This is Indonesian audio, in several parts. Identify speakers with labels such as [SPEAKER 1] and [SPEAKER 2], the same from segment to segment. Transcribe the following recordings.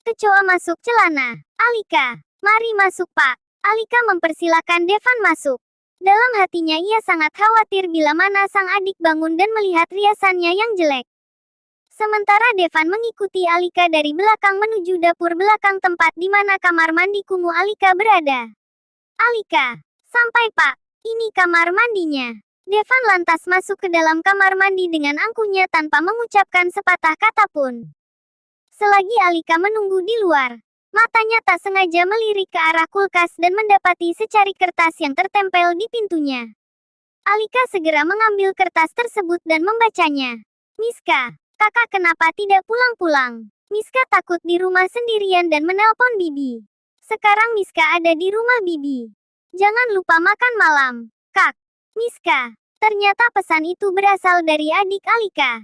[SPEAKER 1] Kecoa masuk celana. Alika, mari masuk Pak. Alika mempersilakan Devan masuk. Dalam hatinya ia sangat khawatir bila mana sang adik bangun dan melihat riasannya yang jelek. Sementara Devan mengikuti Alika dari belakang menuju dapur belakang tempat di mana kamar mandi kumuh Alika berada. Alika, sampai Pak, ini kamar mandinya. Devan lantas masuk ke dalam kamar mandi dengan angkuhnya tanpa mengucapkan sepatah kata pun. Selagi Alika menunggu di luar, matanya tak sengaja melirik ke arah kulkas dan mendapati secari kertas yang tertempel di pintunya. Alika segera mengambil kertas tersebut dan membacanya. Miska, kakak kenapa tidak pulang-pulang? Miska takut di rumah sendirian dan menelpon Bibi. Sekarang Miska ada di rumah Bibi. Jangan lupa makan malam, Kak. Miska, ternyata pesan itu berasal dari adik Alika.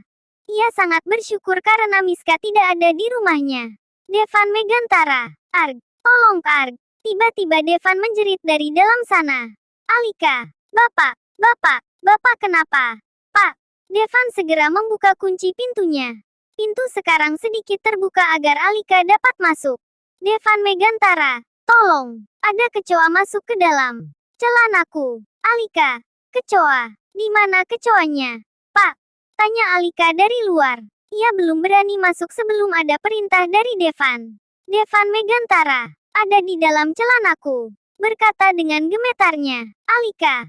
[SPEAKER 1] Ia sangat bersyukur karena Miska tidak ada di rumahnya. Devan Megantara, Arg, tolong Arg. Tiba-tiba Devan menjerit dari dalam sana. Alika, Bapak kenapa? Pak, Devan segera membuka kunci pintunya. Pintu sekarang sedikit terbuka agar Alika dapat masuk. Devan Megantara, tolong, ada kecoa masuk ke dalam celanaku. Alika, kecoa, di mana kecoanya? Pak, tanya Alika dari luar. Ia belum berani masuk sebelum ada perintah dari Devan. Devan Megantara, ada di dalam celanaku. Berkata dengan gemetarnya. Alika,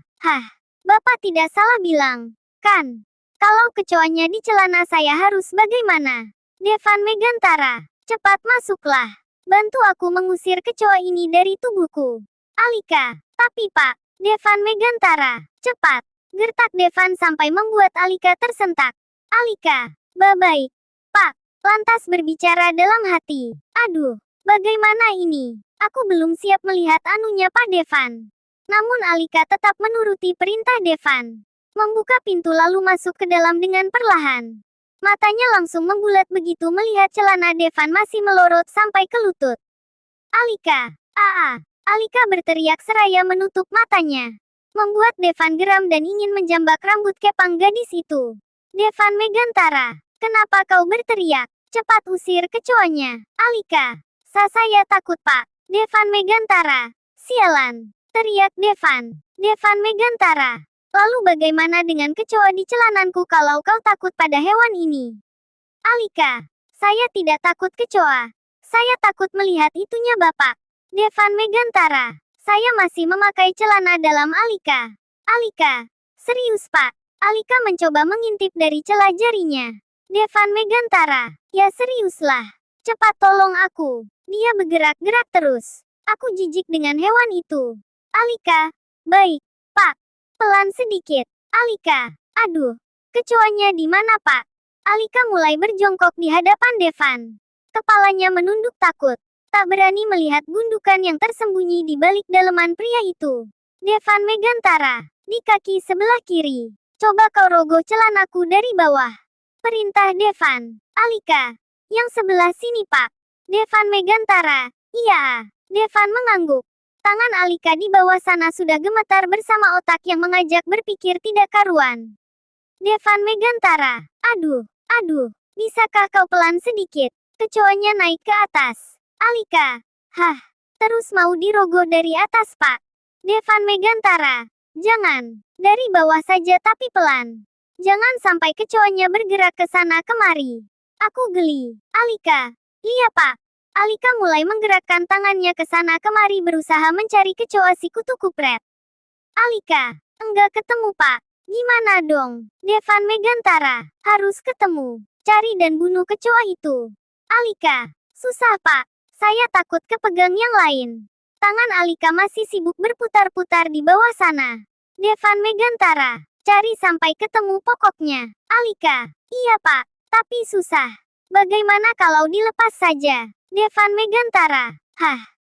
[SPEAKER 1] Bapak tidak salah bilang, kan? Kalau kecoanya di celana saya harus bagaimana? Devan Megantara, cepat masuklah. Bantu aku mengusir kecoa ini dari tubuhku. Alika, tapi Pak, Devan Megantara, cepat. Gertak Devan sampai membuat Alika tersentak. Alika, baik, Pak. Lantas berbicara dalam hati. Aduh, bagaimana ini? Aku belum siap melihat anunya Pak Devan. Namun Alika tetap menuruti perintah Devan. Membuka pintu lalu masuk ke dalam dengan perlahan. Matanya langsung membulat begitu melihat celana Devan masih melorot sampai ke lutut. Alika, Alika berteriak seraya menutup matanya. Membuat Devan geram dan ingin menjambak rambut kepang gadis itu. Devan Megantara, kenapa kau berteriak? Cepat usir kecoanya. Alika, saya takut Pak. Devan Megantara, sialan. Teriak Devan. Devan Megantara, lalu bagaimana dengan kecoa di celananku kalau kau takut pada hewan ini? Alika, saya tidak takut kecoa. Saya takut melihat itunya Bapak. Devan Megantara, saya masih memakai celana dalam Alika. Alika, serius Pak? Alika mencoba mengintip dari celah jarinya. Devan Megantara, ya seriuslah. Cepat tolong aku. Dia bergerak-gerak terus. Aku jijik dengan hewan itu. Alika, baik, Pak. Pelan sedikit. Alika, aduh, kecoanya di mana Pak? Alika mulai berjongkok di hadapan Devan. Kepalanya menunduk takut. Tak berani melihat gundukan yang tersembunyi di balik daleman pria itu. Devan Megantara, di kaki sebelah kiri. Coba kau rogoh celanaku dari bawah. Perintah Devan. Alika, yang sebelah sini Pak. Devan Megantara, iya. Devan mengangguk. Tangan Alika di bawah sana sudah gemetar bersama otak yang mengajak berpikir tidak karuan. Devan Megantara, aduh, bisakah kau pelan sedikit? Kecoanya naik ke atas. Alika, terus mau dirogoh dari atas Pak. Devan Megantara, jangan, dari bawah saja tapi pelan. Jangan sampai kecoanya bergerak ke sana kemari. Aku geli. Alika, iya Pak. Alika mulai menggerakkan tangannya ke sana kemari berusaha mencari kecoa si kutu kupret. Alika, enggak ketemu Pak. Gimana dong? Devan Megantara, harus ketemu. Cari dan bunuh kecoa itu. Alika, susah Pak. Saya takut kepegang yang lain. Tangan Alika masih sibuk berputar-putar di bawah sana. Devan Megantara, cari sampai ketemu pokoknya. Alika, iya Pak, tapi susah. Bagaimana kalau dilepas saja? Devan Megantara,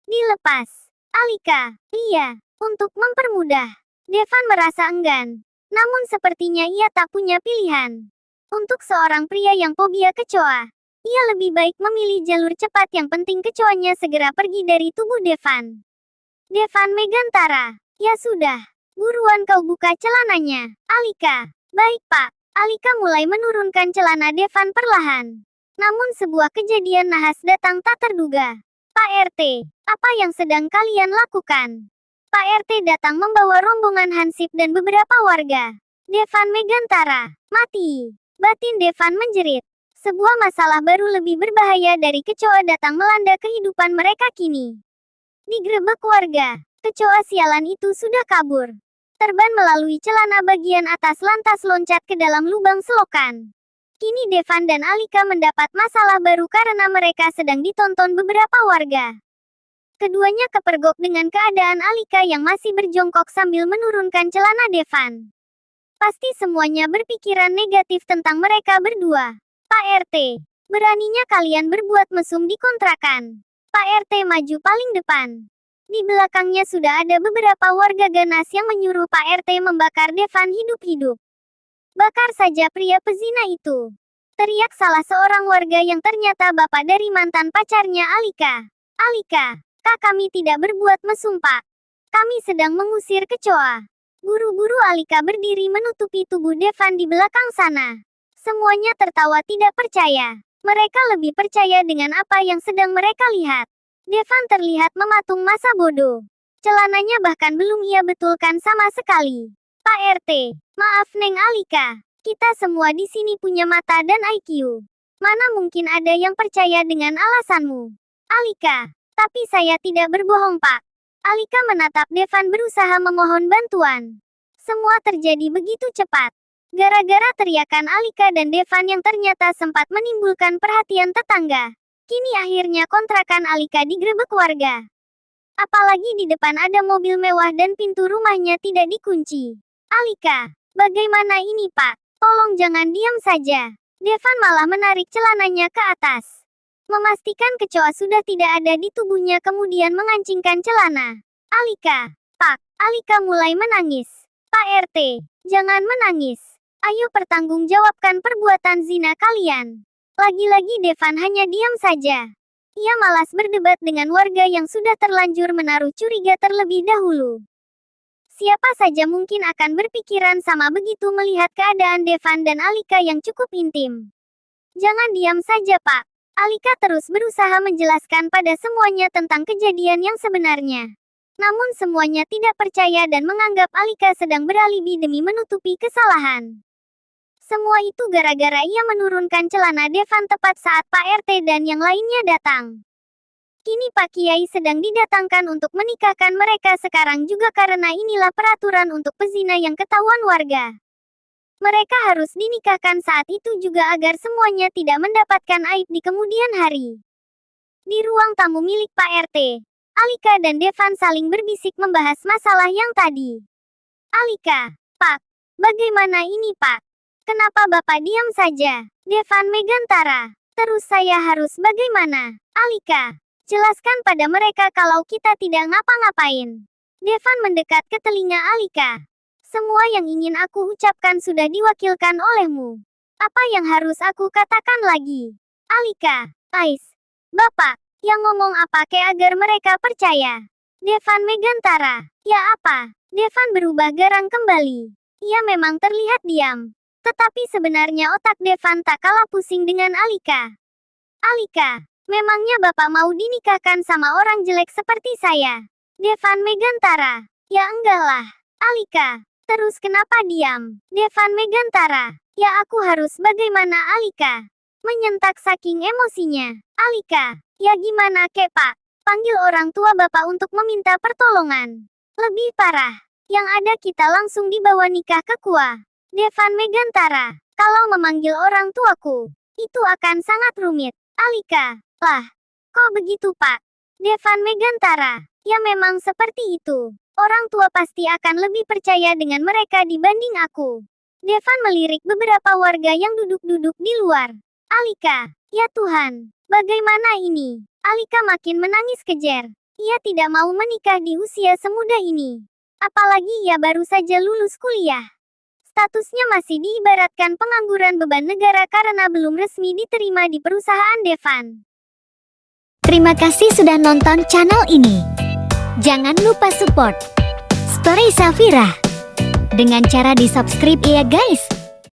[SPEAKER 1] dilepas. Alika, iya, untuk mempermudah. Devan merasa enggan. Namun sepertinya ia tak punya pilihan. Untuk seorang pria yang fobia kecoa, ia lebih baik memilih jalur cepat yang penting kecoanya segera pergi dari tubuh Devan. Devan Megantara, ya sudah. Buruan kau buka celananya. Alika, baik Pak. Alika mulai menurunkan celana Devan perlahan. Namun sebuah kejadian nahas datang tak terduga. Pak RT, apa yang sedang kalian lakukan? Pak RT datang membawa rombongan Hansip dan beberapa warga. Devan Megantara, mati. Batin Devan menjerit. Sebuah masalah baru lebih berbahaya dari kecoa datang melanda kehidupan mereka kini. Digerebek warga, kecoa sialan itu sudah kabur. Terbang melalui celana bagian atas lantas loncat ke dalam lubang selokan. Kini Devan dan Alika mendapat masalah baru karena mereka sedang ditonton beberapa warga. Keduanya kepergok dengan keadaan Alika yang masih berjongkok sambil menurunkan celana Devan. Pasti semuanya berpikiran negatif tentang mereka berdua. Pak RT, beraninya kalian berbuat mesum di kontrakan. Pak RT maju paling depan. Di belakangnya sudah ada beberapa warga ganas yang menyuruh Pak RT membakar Devan hidup-hidup. Bakar saja pria pezina itu. Teriak salah seorang warga yang ternyata bapak dari mantan pacarnya Alika. Alika, kak kami tidak berbuat mesum pak. Kami sedang mengusir kecoa. Buru-buru Alika berdiri menutupi tubuh Devan di belakang sana. Semuanya tertawa tidak percaya. Mereka lebih percaya dengan apa yang sedang mereka lihat. Devan terlihat mematung masa bodoh. Celananya bahkan belum ia betulkan sama sekali. Pak RT, maaf Neng Alika. Kita semua di sini punya mata dan IQ. Mana mungkin ada yang percaya dengan alasanmu? Alika, tapi saya tidak berbohong Pak. Alika menatap Devan berusaha memohon bantuan. Semua terjadi begitu cepat. Gara-gara teriakan Alika dan Devan yang ternyata sempat menimbulkan perhatian tetangga. Kini akhirnya kontrakan Alika digerebek warga. Apalagi di depan ada mobil mewah dan pintu rumahnya tidak dikunci. Alika, bagaimana ini Pak? Tolong jangan diam saja. Devan malah menarik celananya ke atas. Memastikan kecoa sudah tidak ada di tubuhnya kemudian mengancingkan celana. Alika, Pak, Alika mulai menangis. Pak RT, jangan menangis. Ayo pertanggungjawabkan perbuatan zina kalian. Lagi-lagi Devan hanya diam saja. Ia malas berdebat dengan warga yang sudah terlanjur menaruh curiga terlebih dahulu. Siapa saja mungkin akan berpikiran sama begitu melihat keadaan Devan dan Alika yang cukup intim. Jangan diam saja Pak. Alika terus berusaha menjelaskan pada semuanya tentang kejadian yang sebenarnya. Namun semuanya tidak percaya dan menganggap Alika sedang beralibi demi menutupi kesalahan. Semua itu gara-gara ia menurunkan celana Devan tepat saat Pak RT dan yang lainnya datang. Kini Pak Kiai sedang didatangkan untuk menikahkan mereka sekarang juga karena inilah peraturan untuk pezina yang ketahuan warga. Mereka harus dinikahkan saat itu juga agar semuanya tidak mendapatkan aib di kemudian hari. Di ruang tamu milik Pak RT, Alika dan Devan saling berbisik membahas masalah yang tadi. Alika, Pak, bagaimana ini Pak? Kenapa Bapak diam saja? Devan Megantara, terus saya harus bagaimana? Alika, jelaskan pada mereka kalau kita tidak ngapa-ngapain. Devan mendekat ke telinga Alika. Semua yang ingin aku ucapkan sudah diwakilkan olehmu. Apa yang harus aku katakan lagi? Alika, Ais, Bapak, yang ngomong apa ke agar mereka percaya? Devan Megantara, ya apa? Devan berubah garang kembali. Ia memang terlihat diam. Tetapi sebenarnya otak Devan tak kalah pusing dengan Alika. Alika, memangnya Bapak mau dinikahkan sama orang jelek seperti saya? Devan Megantara, ya enggak lah. Alika, terus kenapa diam? Devan Megantara, ya aku harus bagaimana Alika? Menyentak saking emosinya. Alika, ya gimana kek Pak? Panggil orang tua Bapak untuk meminta pertolongan. Lebih parah, yang ada kita langsung dibawa nikah ke Kua. Devan Megantara, kalau memanggil orang tuaku, itu akan sangat rumit. Alika, lah, kok begitu Pak? Devan Megantara, ya memang seperti itu. Orang tua pasti akan lebih percaya dengan mereka dibanding aku. Devan melirik beberapa warga yang duduk-duduk di luar. Alika, ya Tuhan, bagaimana ini? Alika makin menangis kejer. Ia tidak mau menikah di usia semuda ini. Apalagi ia baru saja lulus kuliah. Statusnya masih diibaratkan pengangguran beban negara karena belum resmi diterima di perusahaan Devan.
[SPEAKER 2] Terima kasih sudah nonton channel ini. Jangan lupa support Story Safira dengan cara di subscribe ya guys.